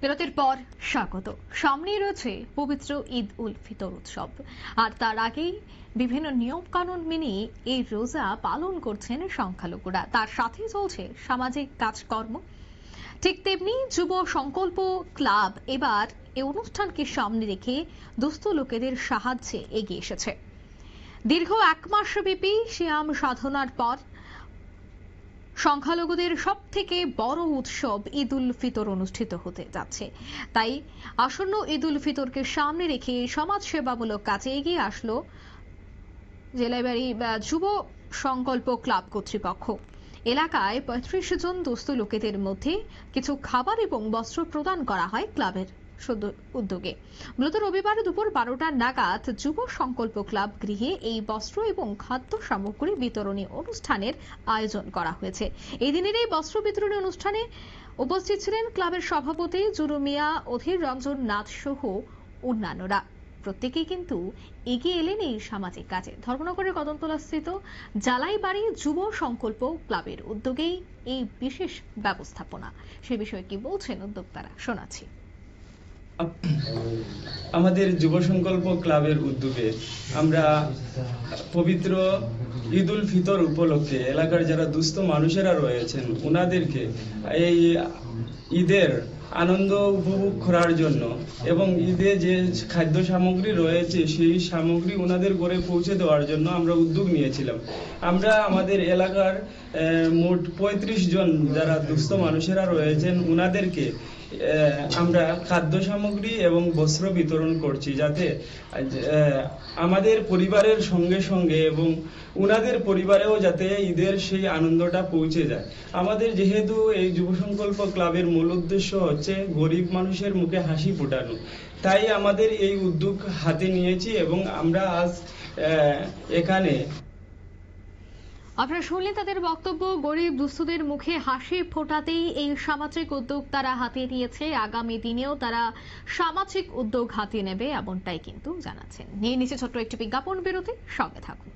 বিরতির পর স্বাগত। সামনেই রয়েছে পবিত্র ঈদ উল ফিতর উৎসব, আর তার আগেই বিভিন্ন নিয়ম কানুন মেনে এই রোজা পালন করছেন সংখ্যালঘুরা। তার সাথে চলছে সামাজিক কাজকর্ম। ঠিক তেমনি যুব সংকল্প ক্লাব এবার এই অনুষ্ঠানকে সামনে রেখে দুস্থ লোকেদের সাহায্যে এগিয়ে এসেছে। দীর্ঘ 1 মাস ব্যাপী সিয়াম সাধনার পর সংখ্যালঘুদের সব থেকে বড় উৎসব ঈদ উল ফিতর অনুষ্ঠিত হতে যাচ্ছে। তাই আসন্ন ঈদ উল ফিতরকে সামনে রেখে সমাজ সেবামূলক কাজে এগিয়ে আসলো জেলাবাড়ি যুব সংকল্প ক্লাব কর্তৃপক্ষ। এলাকায় 35 জন দুস্থ লোকেদের মধ্যে কিছু খাবার এবং বস্ত্র প্রদান করা হয় ক্লাবের উদ্যোগে। মূলত রবিবার দুপুর 12টা নাগাদ যুব সংকল্প ক্লাব গৃহে এই বস্ত্র এবং খাদ্য সামগ্রী বিতরণী অনুষ্ঠানের আয়োজন করা হয়েছে। এই দিনের এই বস্ত্র বিতরণী অনুষ্ঠানে উপস্থিত ছিলেন ক্লাবের সভাপতি জুরু মিয়া, অধীর রঞ্জন নাথ সহ অন্যান্যরা। প্রত্যেকেই কিন্তু এগিয়ে এলেন এই সামাজিক কাজে। ধর্মনগরের কদমতলা স্থিত জালাইবাড়ি যুব সংকল্প ক্লাবের উদ্যোগেই এই বিশেষ ব্যবস্থাপনা। সে বিষয়ে কি বলছেন উদ্যোক্তারা, শোনাচ্ছি। আমাদের যুব সংকল্প ক্লাবের উদ্যোগে আমরা পবিত্র ঈদ উল ফিতর উপলক্ষে এলাকার যারা দুস্থ মানুষেরা রয়েছেন ওনাদেরকে এই ঈদের আনন্দ উপভোগ করার জন্য এবং ঈদে যে খাদ্য সামগ্রী রয়েছে সেই সামগ্রী ওনাদের ঘরে পৌঁছে দেওয়ার জন্য আমরা উদ্যোগ নিয়েছিলাম। আমরা আমাদের এলাকার মোট 35 জন যারা দুস্থ মানুষেরা রয়েছেন ওনাদেরকে আমরা খাদ্য সামগ্রী এবং বস্ত্র বিতরণ করছি, যাতে আমাদের পরিবারের সঙ্গে সঙ্গে এবং উনাদের পরিবারেও যাতে ঈদের সেই আনন্দটা পৌঁছে যায়। আমাদের যেহেতু এই যুব সংকল্প ক্লাবের মূল উদ্দেশ্য হচ্ছে গরিব মানুষের মুখে হাসি ফোটানো, তাই আমাদের এই উদ্যোগ হাতে নিয়েছি এবং আমরা আজ এখানে। আপনারা শুনলেন তাদের বক্তব্য। গরিব দুস্থদের মুখে হাসি ফোটাতেই এই সামাজিক উদ্যোগ তারা হাতে নিয়েছে। আগামী দিনেও তারা সামাজিক উদ্যোগ হাতে নেবে এমনটাই কিন্তু জানাচ্ছেন। নিয়ে নিচে ছোট্ট একটি বিজ্ঞাপন বিরতি, সঙ্গে থাকুন।